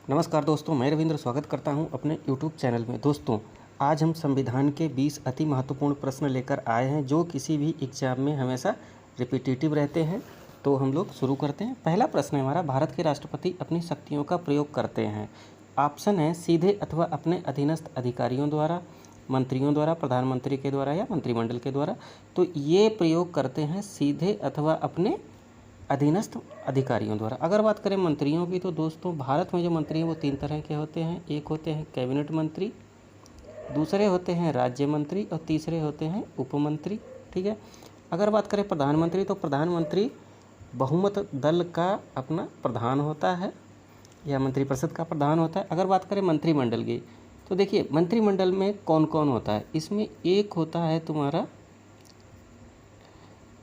नमस्कार दोस्तों, मैं रविंद्र स्वागत करता हूं अपने YouTube चैनल में। दोस्तों, आज हम संविधान के 20 अति महत्वपूर्ण प्रश्न लेकर आए हैं जो किसी भी एग्जाम में हमेशा रिपीटेटिव रहते हैं। तो हम लोग शुरू करते हैं। पहला प्रश्न है हमारा, भारत के राष्ट्रपति अपनी शक्तियों का प्रयोग करते हैं। ऑप्शन है सीधे अथवा अपने अधीनस्थ अधिकारियों द्वारा, मंत्रियों द्वारा, प्रधानमंत्री के द्वारा या मंत्रिमंडल के द्वारा। तो ये प्रयोग करते हैं सीधे अथवा अपने अधीनस्थ अधिकारियों द्वारा। अगर बात करें मंत्रियों की, तो दोस्तों भारत में जो मंत्री हैं वो 3 तरह के होते हैं। एक होते हैं कैबिनेट मंत्री, दूसरे होते हैं राज्य मंत्री और तीसरे होते हैं उपमंत्री। ठीक है। अगर बात करें प्रधानमंत्री, तो प्रधानमंत्री बहुमत दल का अपना प्रधान होता है या मंत्रिपरिषद का प्रधान होता है। अगर बात करें मंत्रिमंडल की, तो देखिए मंत्रिमंडल में कौन कौन होता है। इसमें एक होता है तुम्हारा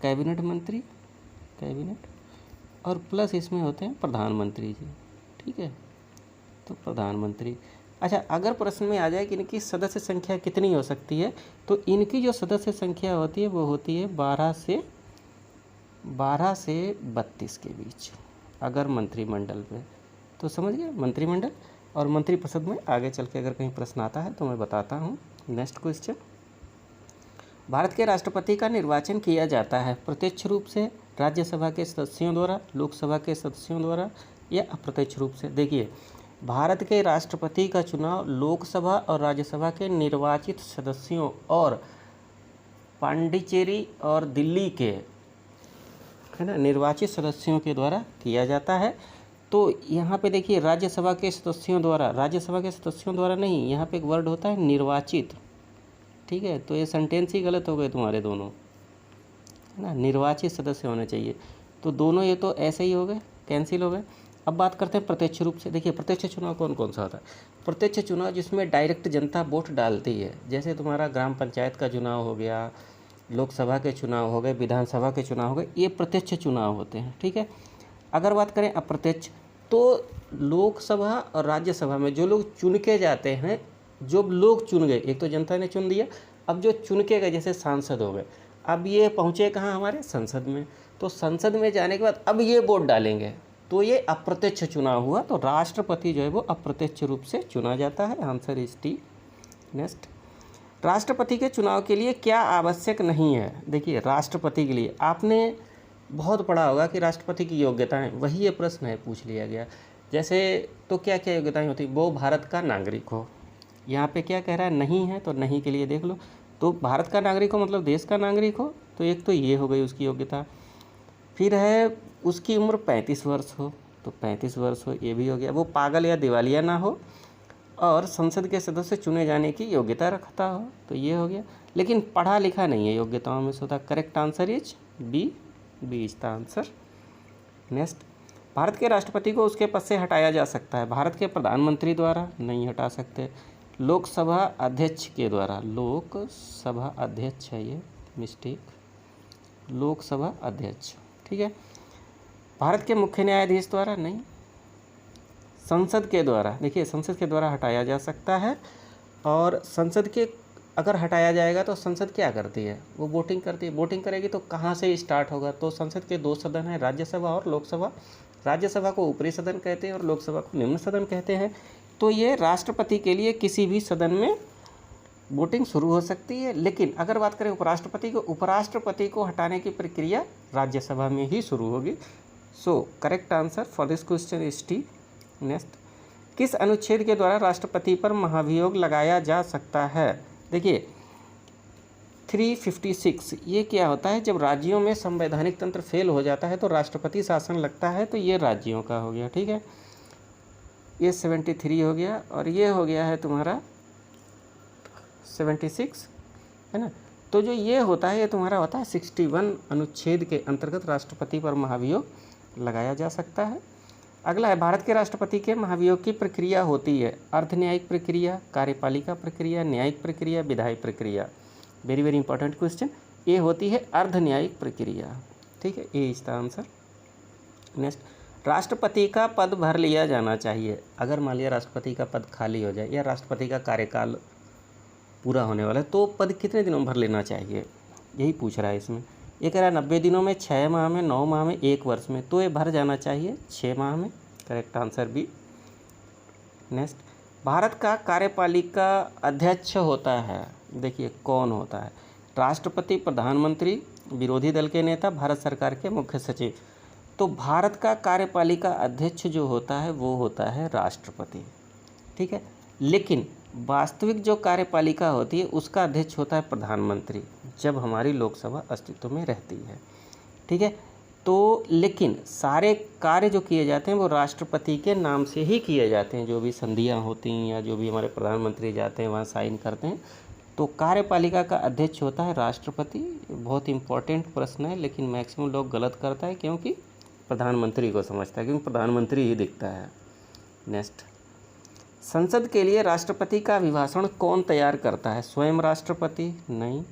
कैबिनेट मंत्री, कैबिनेट, और प्लस इसमें होते हैं प्रधानमंत्री जी। ठीक है, तो प्रधानमंत्री। अच्छा, अगर प्रश्न में आ जाए कि इनकी सदस्य संख्या कितनी हो सकती है, तो इनकी जो सदस्य संख्या होती है वो होती है 12 से 32 के बीच। अगर मंत्रिमंडल पे, तो समझ गए मंत्रिमंडल और मंत्रिपरिषद में आगे चल के अगर कहीं प्रश्न आता है तो मैं बताता हूँ। नेक्स्ट क्वेश्चन, भारत के राष्ट्रपति का निर्वाचन किया जाता है प्रत्यक्ष रूप से, राज्यसभा के सदस्यों द्वारा, लोकसभा के सदस्यों द्वारा या अप्रत्यक्ष रूप से। देखिए, भारत के राष्ट्रपति का चुनाव लोकसभा और राज्यसभा के निर्वाचित सदस्यों और पांडिचेरी और दिल्ली के, है ना, निर्वाचित सदस्यों के द्वारा किया जाता है। तो यहाँ पे देखिए राज्यसभा के सदस्यों द्वारा, राज्यसभा के सदस्यों द्वारा नहीं, यहाँ पे एक वर्ड होता है निर्वाचित। ठीक है, तो ये सेंटेंस ही गलत हो गए तुम्हारे दोनों, है ना, निर्वाचित सदस्य होने चाहिए। तो दोनों ये तो ऐसे ही हो गए, कैंसिल हो गए। अब बात करते हैं प्रत्यक्ष रूप से। देखिए प्रत्यक्ष चुनाव कौन कौन सा होता है। प्रत्यक्ष चुनाव जिसमें डायरेक्ट जनता वोट डालती है, जैसे तुम्हारा ग्राम पंचायत का चुनाव हो गया, लोकसभा के चुनाव हो गए, विधानसभा के चुनाव हो गए, ये प्रत्यक्ष चुनाव होते हैं। ठीक है। अगर बात करें अप्रत्यक्ष, तो लोकसभा और राज्यसभा में जो लोग चुन के जाते हैं, जो लोग चुन गए, एक तो जनता ने चुन दिया, अब जो चुन के गए जैसे सांसद हो गए, अब ये पहुँचे कहाँ, हमारे संसद में। तो संसद में जाने के बाद अब ये वोट डालेंगे, तो ये अप्रत्यक्ष चुनाव हुआ। तो राष्ट्रपति जो है वो अप्रत्यक्ष रूप से चुना जाता है। Answer is T. नेक्स्ट, राष्ट्रपति के चुनाव के लिए क्या आवश्यक नहीं है। देखिए राष्ट्रपति के लिए आपने बहुत पढ़ा होगा कि राष्ट्रपति की योग्यताएं, वही ये प्रश्न है, पूछ लिया गया। जैसे तो क्या क्या योग्यताएं होती, वो भारत का नागरिक हो। यहाँ पे क्या कह रहा है, नहीं है, तो नहीं के लिए देख लो। तो भारत का नागरिक हो मतलब देश का नागरिक हो, तो एक तो ये हो गई उसकी योग्यता। फिर है उसकी उम्र 35 वर्ष हो, तो 35 वर्ष हो, ये भी हो गया। वो पागल या दिवालिया ना हो और संसद के सदस्य चुने जाने की योग्यता रखता हो, तो ये हो गया। लेकिन पढ़ा लिखा नहीं है योग्यताओं में से होता। Correct answer is B, B is the answer. Next, Bharat के राष्ट्रपति को उसके पद से हटाया जा सकता है भारत के प्रधानमंत्री द्वारा, नहीं हटा सकते। लोकसभा अध्यक्ष के द्वारा, लोकसभा अध्यक्ष है ये, मिस्टेक, लोकसभा अध्यक्ष। ठीक है। भारत के मुख्य न्यायाधीश द्वारा नहीं। संसद के द्वारा, देखिए संसद के द्वारा हटाया जा सकता है। और संसद के अगर हटाया जाएगा तो संसद क्या करती है, वो वोटिंग करती है। वोटिंग करेगी तो कहाँ से स्टार्ट होगा, तो संसद के 2 सदन हैं, राज्यसभा और लोकसभा। राज्यसभा को ऊपरी सदन कहते हैं और लोकसभा को निम्न सदन कहते हैं। तो ये राष्ट्रपति के लिए किसी भी सदन में वोटिंग शुरू हो सकती है। लेकिन अगर बात करें उपराष्ट्रपति को, उपराष्ट्रपति को हटाने की प्रक्रिया राज्यसभा में ही शुरू होगी। So correct answer for this question is T. Next, किस अनुच्छेद के द्वारा राष्ट्रपति पर महाभियोग लगाया जा सकता है। देखिए 356, ये क्या होता है, जब राज्यों में संवैधानिक तंत्र फेल हो जाता है तो राष्ट्रपति शासन लगता है, तो ये राज्यों का हो गया। ठीक है, ये 73 हो गया और ये हो गया है तुम्हारा 76, है ना। तो जो ये होता है ये तुम्हारा होता है 61 अनुच्छेद के अंतर्गत राष्ट्रपति पर महाभियोग लगाया जा सकता है। अगला है, भारत के राष्ट्रपति के महाभियोग की प्रक्रिया होती है अर्ध न्यायिक प्रक्रिया, कार्यपालिका प्रक्रिया, न्यायिक प्रक्रिया, विधायी प्रक्रिया। वेरी वेरी इंपॉर्टेंट क्वेश्चन, ये होती है अर्ध न्यायिक प्रक्रिया। ठीक है, ए इज द आंसर। नेक्स्ट, राष्ट्रपति का पद भर लिया जाना चाहिए। अगर मान लिया राष्ट्रपति का पद खाली हो जाए या राष्ट्रपति का कार्यकाल पूरा होने वाला है, तो पद कितने दिनों में भर लेना चाहिए, यही पूछ रहा है इसमें। ये कह रहा है 90 दिनों में, 6 माह में, 9 माह में, 1 वर्ष में, तो ये भर जाना चाहिए 6 माह में। Correct answer B. Next, Bharat का कार्यपालिका अध्यक्ष होता है, देखिए कौन होता है, राष्ट्रपति, प्रधानमंत्री, विरोधी दल के नेता, भारत सरकार के मुख्य सचिव। तो भारत का कार्यपालिका अध्यक्ष जो होता है वो होता है राष्ट्रपति, ठीक है। लेकिन वास्तविक जो कार्यपालिका होती है उसका अध्यक्ष होता है प्रधानमंत्री, जब हमारी लोकसभा अस्तित्व में रहती है, ठीक है। तो लेकिन सारे कार्य जो किए जाते हैं वो राष्ट्रपति के नाम से ही किए जाते हैं, जो भी संधियां होती हैं या जो भी हमारे प्रधानमंत्री जाते हैं वहाँ साइन करते हैं। तो कार्यपालिका का अध्यक्ष होता है राष्ट्रपति। बहुत इंपॉर्टेंट प्रश्न है, लेकिन मैक्सिमम लोग गलत करता है क्योंकि प्रधानमंत्री को समझता है, क्योंकि प्रधानमंत्री ही दिखता है। नेक्स्ट, संसद के लिए राष्ट्रपति का अभिभाषण कौन तैयार करता है? स्वयं राष्ट्रपति? नहीं।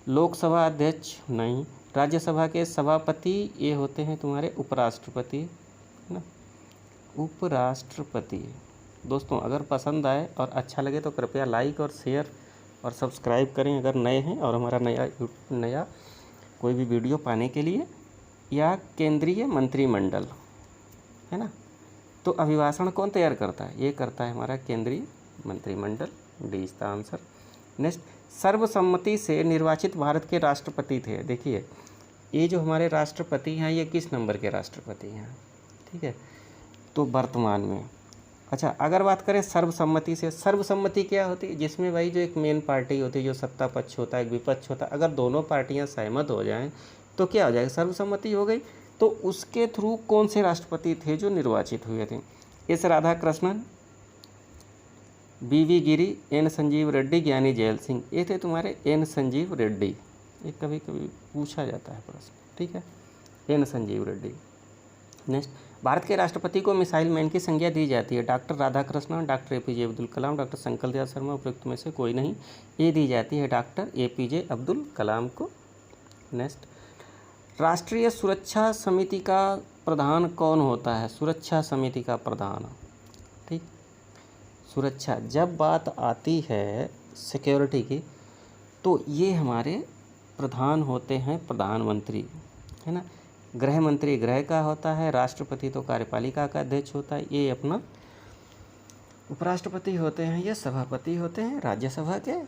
लोकसभा अध्यक्ष? नहीं। राज्यसभा के सभापति ये होते हैं तुम्हारे उपराष्ट्रपति, है ना, उपराष्ट्रपति। दोस्तों अगर पसंद आए और अच्छा लगे तो कृपया लाइक और शेयर और सब्सक्राइब करें अगर नए हैं, और हमारा नया कोई भी वीडियो पाने के लिए। या केंद्रीय मंत्रिमंडल, है ना, तो अभिभाषण कौन तैयार करता है? ये करता है हमारा केंद्रीय मंत्रिमंडल। D is the answer. Next, सर्वसम्मति से निर्वाचित भारत के राष्ट्रपति थे। देखिए ये जो हमारे राष्ट्रपति हैं ये किस नंबर के राष्ट्रपति हैं? ठीक है, तो वर्तमान में। अच्छा, अगर बात करें सर्वसम्मति से, सर्वसम्मति क्या होती है? जिसमें भाई जो एक मेन पार्टी होती है, जो सत्ता पक्ष होता है, एक विपक्ष होता है, अगर दोनों पार्टियां सहमत हो जाएं तो क्या हो जाएगा? सर्वसम्मति हो गई। तो उसके थ्रू कौन से राष्ट्रपति थे जो निर्वाचित हुए थे? एस राधाकृष्णन, बी गिरी, एन संजीव रेड्डी, ज्ञानी जैल सिंह। ये थे तुम्हारे एन संजीव रेड्डी। ये कभी कभी पूछा जाता है प्रश्न, ठीक है, एन संजीव रेड्डी। नेक्स्ट, भारत के राष्ट्रपति को मिसाइल मैन की संज्ञा दी जाती है। Doctor Radhakrishnan, doctor APJ Abdul Kalam, doctor Shankar Dayal Sharma, उपयुक्त में से कोई नहीं। ये दी जाती है डॉक्टर APJ अब्दुल कलाम को। नेक्स्ट, राष्ट्रीय सुरक्षा समिति का प्रधान कौन होता है? सुरक्षा समिति का प्रधान, ठीक, सुरक्षा जब बात आती है सिक्योरिटी की तो ये हमारे प्रधान होते हैं प्रधानमंत्री, है ना। गृह मंत्री गृह का होता है, राष्ट्रपति तो कार्यपालिका का अध्यक्ष होता है, ये अपना उपराष्ट्रपति होते हैं, ये सभापति होते हैं राज्यसभा के,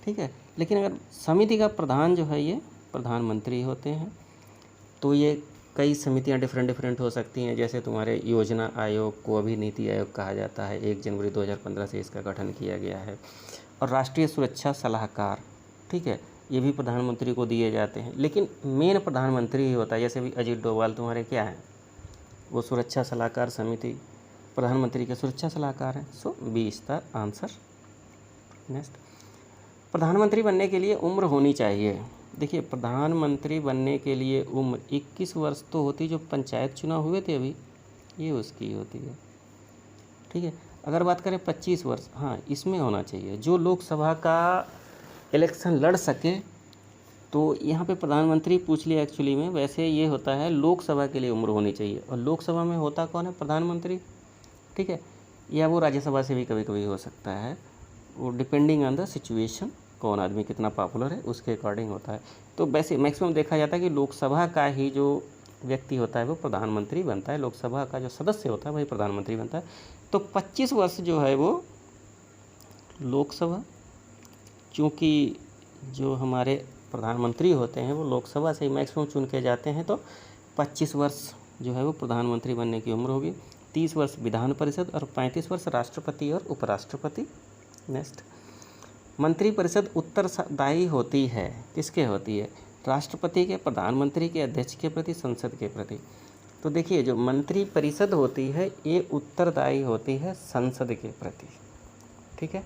ठीक है। लेकिन अगर समिति का प्रधान जो है ये प्रधानमंत्री होते हैं। तो ये कई समितियां डिफरेंट हो सकती हैं, जैसे तुम्हारे योजना आयोग को अभी नीति आयोग कहा जाता है, 1 जनवरी 2015 से इसका गठन किया गया है। और राष्ट्रीय सुरक्षा सलाहकार, ठीक है, ये भी प्रधानमंत्री को दिए जाते हैं, लेकिन मेन प्रधानमंत्री ही होता है। जैसे भी अजीत डोभाल तुम्हारे क्या हैं, वो सुरक्षा सलाहकार समिति प्रधानमंत्री के सुरक्षा सलाहकार हैं। So B is the answer. Next, प्रधानमंत्री बनने के लिए उम्र होनी चाहिए। देखिए प्रधानमंत्री बनने के लिए उम्र 21 वर्ष तो होती, जो पंचायत चुनाव हुए थे अभी ये उसकी होती है, ठीक है। अगर बात करें 25 वर्ष, हाँ इसमें होना चाहिए, जो लोकसभा का इलेक्शन लड़ सके। तो यहाँ पे प्रधानमंत्री पूछ लिया एक्चुअली में, वैसे ये होता है लोकसभा के लिए उम्र होनी चाहिए, और लोकसभा में होता कौन है? प्रधानमंत्री, ठीक है। या वो राज्यसभा से भी कभी कभी हो सकता है, वो डिपेंडिंग ऑन द सिचुएशन, कौन आदमी कितना पॉपुलर है उसके अकॉर्डिंग होता है। तो वैसे मैक्सिमम देखा जाता है कि लोकसभा का ही जो व्यक्ति होता है वो प्रधानमंत्री बनता है, लोकसभा का जो सदस्य होता है वही प्रधानमंत्री बनता है। तो 25 वर्ष जो है वो लोकसभा, चूँकि जो हमारे प्रधानमंत्री होते हैं वो लोकसभा से ही मैक्सिमम चुन के जाते हैं, तो 25 वर्ष जो है वो प्रधानमंत्री बनने की उम्र होगी। 30 वर्ष विधान परिषद और 35 वर्ष राष्ट्रपति और उपराष्ट्रपति। नेक्स्ट, मंत्रिपरिषद उत्तरदायी होती है, किसके होती है? राष्ट्रपति के, प्रधानमंत्री के, अध्यक्ष के प्रति, संसद के प्रति। तो देखिए जो मंत्रिपरिषद होती है ये उत्तरदायी होती है संसद के प्रति, ठीक है।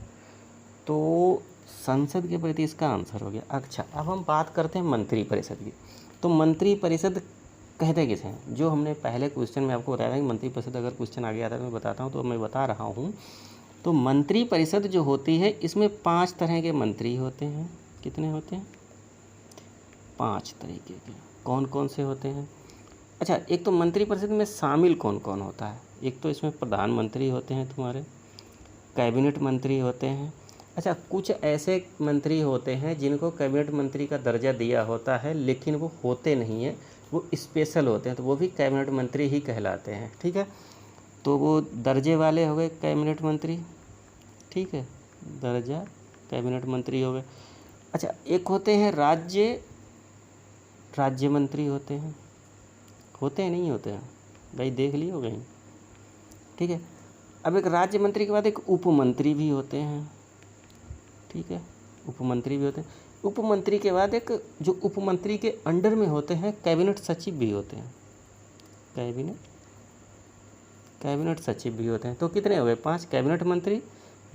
तो संसद के प्रति इसका आंसर हो गया। अच्छा, अब हम बात करते हैं मंत्रिपरिषद की। तो मंत्रिपरिषद कहते किसे हैं? जो हमने पहले क्वेश्चन में आपको बताया था कि मंत्रिपरिषद, अगर क्वेश्चन आगे आता है तो मैं बताता हूँ, तो मैं बता रहा हूँ। तो मंत्रिपरिषद जो होती है इसमें 5 तरह के मंत्री होते हैं। कितने होते हैं? 5 तरीके के। कौन कौन से होते हैं? अच्छा, एक तो मंत्रिपरिषद में शामिल कौन कौन होता है? एक तो इसमें प्रधानमंत्री होते हैं तुम्हारे, कैबिनेट मंत्री होते हैं। अच्छा, कुछ ऐसे मंत्री होते हैं जिनको कैबिनेट मंत्री का दर्जा दिया होता है लेकिन वो होते नहीं हैं, वो स्पेशल होते हैं, तो वो भी कैबिनेट मंत्री ही कहलाते हैं, ठीक है। तो वो दर्जे वाले हो गए कैबिनेट मंत्री, ठीक है, दर्जा कैबिनेट मंत्री हो गए। अच्छा, एक होते हैं राज्य मंत्री होते हैं नहीं होते हैं भाई, देख लिए हो गए, ठीक है। अब एक राज्य मंत्री के बाद एक उप मंत्री भी होते हैं, ठीक है, उप मंत्री भी होते हैं। उप मंत्री के बाद एक जो उप मंत्री के अंडर में होते हैं कैबिनेट सचिव भी होते हैं, कैबिनेट सचिव भी होते हैं। तो कितने हो गए? 5। कैबिनेट मंत्री,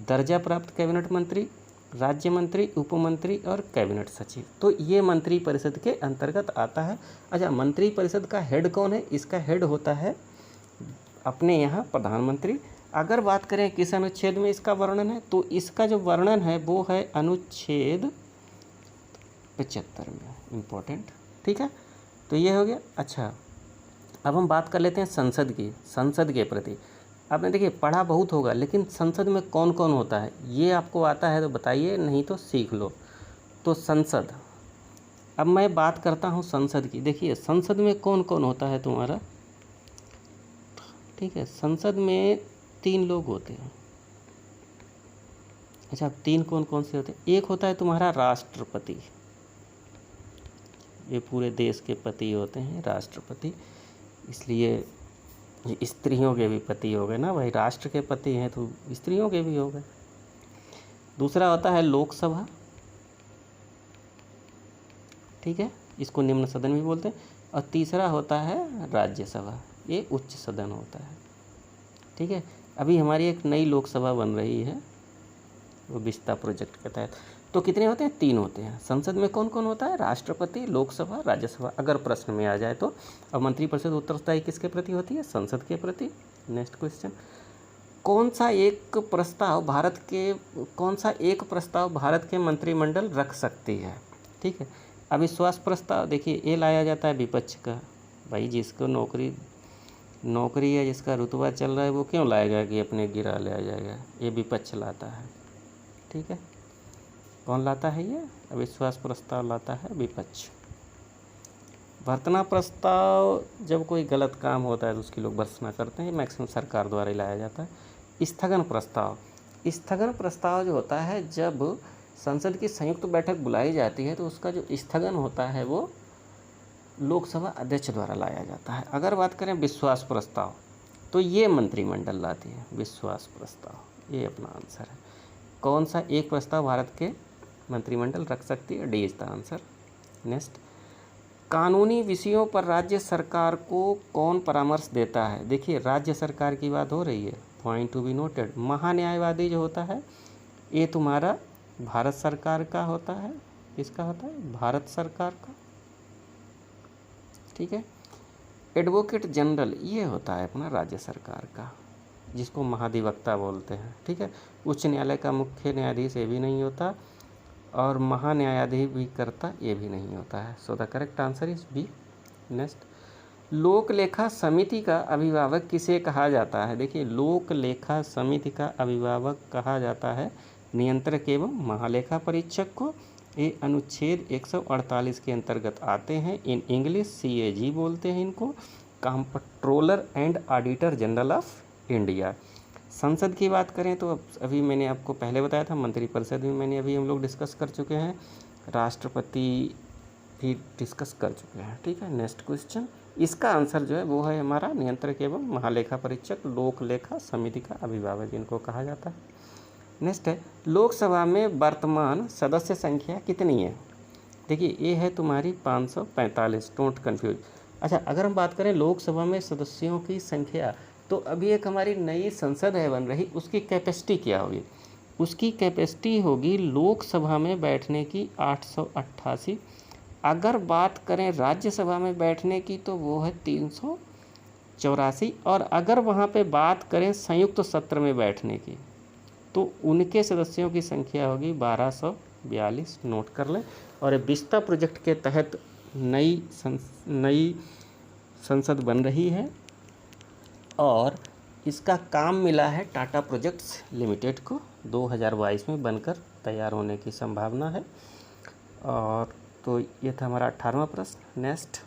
दर्जा प्राप्त कैबिनेट मंत्री, राज्य मंत्री, उप मंत्री और कैबिनेट सचिव। तो ये मंत्री परिषद के अंतर्गत आता है। अच्छा, मंत्री परिषद का हेड कौन है? इसका हेड होता है अपने यहाँ प्रधानमंत्री। अगर बात करें किस अनुच्छेद में इसका वर्णन है, तो इसका जो वर्णन है वो है अनुच्छेद 75 में, इम्पोर्टेंट, ठीक है। तो ये हो गया। अच्छा, अब हम बात कर लेते हैं संसद की, संसद के प्रति। आपने देखिए पढ़ा बहुत होगा, लेकिन संसद में कौन कौन होता है ये आपको आता है तो बताइए, नहीं तो सीख लो। तो संसद, अब मैं बात करता हूँ संसद की। देखिए संसद में कौन कौन होता है तुम्हारा, ठीक है। संसद में 3 लोग होते हैं। अच्छा, 3 कौन कौन से होते हैं? एक होता है तुम्हारा राष्ट्रपति, ये पूरे देश के पति होते हैं राष्ट्रपति, इसलिए स्त्रियों के भी पति हो गए ना भाई, राष्ट्र के पति हैं तो स्त्रियों के भी हो गए। दूसरा होता है लोकसभा, ठीक है, इसको निम्न सदन भी बोलते हैं। और तीसरा होता है राज्यसभा, ये उच्च सदन होता है, ठीक है। अभी हमारी एक नई लोकसभा बन रही है, वो विस्ता प्रोजेक्ट के तहत। तो कितने होते हैं? 3 होते हैं। संसद में कौन कौन होता है? राष्ट्रपति, लोकसभा, राज्यसभा, अगर प्रश्न में आ जाए तो। अब मंत्रिपरिषद उत्तरदायी किसके प्रति होती है? संसद के प्रति। नेक्स्ट क्वेश्चन, कौन सा एक प्रस्ताव भारत के मंत्रिमंडल रख सकती है, ठीक है। अविश्वास प्रस्ताव, देखिए ये लाया जाता है विपक्ष का, भाई जिसको नौकरी है, जिसका रुतबा चल रहा है, वो क्यों लाएगा कि अपने गिरा लिया जाएगा, ये विपक्ष लाता है, ठीक है। कौन लाता है? ये अविश्वास प्रस्ताव लाता है विपक्ष। भर्त्सना प्रस्ताव, जब कोई गलत काम होता है तो उसकी लोग भर्त्सना करते हैं, मैक्सिमम सरकार द्वारा ही लाया जाता है। स्थगन प्रस्ताव जो होता है, जब संसद की संयुक्त बैठक बुलाई जाती है तो उसका जो स्थगन होता है वो लोकसभा अध्यक्ष द्वारा लाया जाता है। अगर बात करें विश्वास प्रस्ताव, तो ये मंत्रिमंडल लाती है विश्वास प्रस्ताव, ये अपना आंसर है। कौन सा एक प्रस्ताव भारत के मंत्रिमंडल रख सकती है? D is the answer. Next, कानूनी विषयों पर राज्य सरकार को कौन परामर्श देता है? देखिए राज्य सरकार की बात हो रही है, पॉइंट टू बी नोटेड। महान्यायवादी जो होता है ये तुम्हारा भारत सरकार का होता है। किसका होता है? भारत सरकार का, ठीक है। एडवोकेट जनरल ये होता है अपना राज्य सरकार का, जिसको महाधिवक्ता बोलते हैं, ठीक है। उच्च न्यायालय का मुख्य न्यायाधीश ये भी नहीं होता, और महान्यायाधीश भी करता ये भी नहीं होता है। So the correct answer is B. Next, लोक लेखा समिति का अभिभावक किसे कहा जाता है? देखिए लोक लेखा समिति का अभिभावक कहा जाता है नियंत्रक एवं महालेखा परीक्षक को। ये अनुच्छेद 148 के अंतर्गत आते हैं। इन इंग्लिश CAG बोलते हैं इनको, controller and auditor general of India. संसद की बात करें तो अभी मैंने आपको पहले बताया था, मंत्रिपरिषद में मैंने अभी हम लोग डिस्कस कर चुके हैं, राष्ट्रपति भी डिस्कस कर चुके हैं, ठीक है। नेक्स्ट क्वेश्चन, इसका आंसर जो है वो है हमारा नियंत्रक एवं महालेखा परीक्षक, लोक लेखा समिति का अभिभावक जिनको कहा जाता है। नेक्स्ट है, लोकसभा में वर्तमान सदस्य संख्या कितनी है? देखिए ये है तुम्हारी 545, डोंट कन्फ्यूज। अच्छा, अगर हम बात करें लोकसभा में सदस्यों की संख्या, तो अभी एक हमारी नई संसद है बन रही, उसकी कैपेसिटी क्या होगी? उसकी कैपेसिटी होगी लोकसभा में बैठने की 888। अगर बात करें राज्यसभा में बैठने की तो वो है 384। और अगर वहाँ पे बात करें संयुक्त सत्र में बैठने की तो उनके सदस्यों की संख्या होगी 1242, नोट कर लें। और विस्ता प्रोजेक्ट के तहत नई संसद बन रही है और इसका काम मिला है टाटा प्रोजेक्ट्स लिमिटेड को, 2022 में बनकर तैयार होने की संभावना है। और तो ये था हमारा 18वां प्रश्न। नेक्स्ट,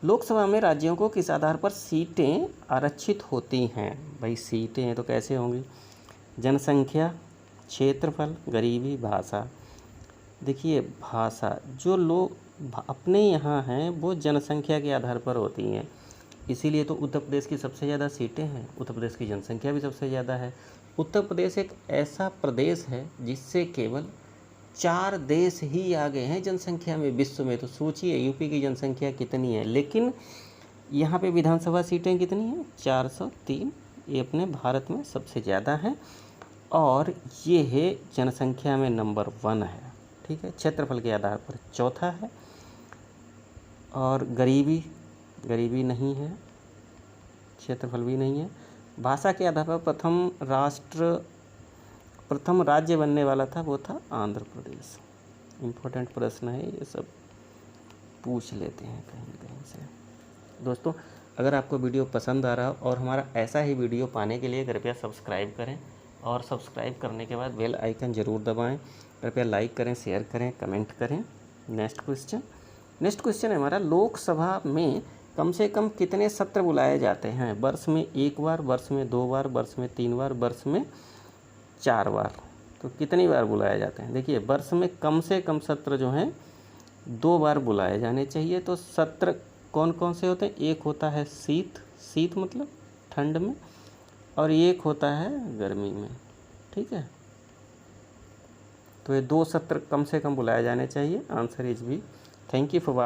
लोकसभा में राज्यों को किस आधार पर सीटें आरक्षित होती हैं? भाई सीटें हैं तो कैसे होंगी? जनसंख्या, क्षेत्रफल, गरीबी, भाषा। देखिए भाषा, जो लोग अपने यहाँ हैं वो जनसंख्या के आधार पर होती हैं, इसीलिए तो उत्तर प्रदेश की सबसे ज़्यादा सीटें हैं, उत्तर प्रदेश की जनसंख्या भी सबसे ज़्यादा है। उत्तर प्रदेश एक ऐसा प्रदेश है जिससे केवल 4 देश ही आगे हैं जनसंख्या में विश्व में। तो सोचिए यूपी की जनसंख्या कितनी है, लेकिन यहाँ पे विधानसभा सीटें कितनी हैं? 403। ये अपने भारत में सबसे ज़्यादा है और ये है जनसंख्या में नंबर 1 है। ठीक है, क्षेत्रफल के आधार पर चौथा है। और गरीबी नहीं है, क्षेत्रफल भी नहीं है। भाषा के आधार पर प्रथम राज्य बनने वाला था, वो था आंध्र प्रदेश। इम्पोर्टेंट प्रश्न है, ये सब पूछ लेते हैं कहीं न कहीं से। दोस्तों अगर आपको वीडियो पसंद आ रहा हो और हमारा ऐसा ही वीडियो पाने के लिए कृपया सब्सक्राइब करें और सब्सक्राइब करने के बाद बेल आइकन ज़रूर दबाएं। कृपया लाइक करें, शेयर करें, कमेंट करें। नेक्स्ट क्वेश्चन है हमारा, लोकसभा में कम से कम कितने सत्र बुलाए जाते हैं? वर्ष में 1 बार, वर्ष में 2 बार, वर्ष में 3 बार, वर्ष में 4 बार। तो कितनी बार बुलाए जाते हैं? देखिए वर्ष में कम से कम सत्र जो हैं 2 बार बुलाए जाने चाहिए। तो सत्र कौन कौन से होते हैं? एक होता है शीत मतलब ठंड में, और एक होता है गर्मी में। ठीक है, तो ये 2 सत्र कम से कम बुलाए जाने चाहिए। Answer is B. Thank you for watching.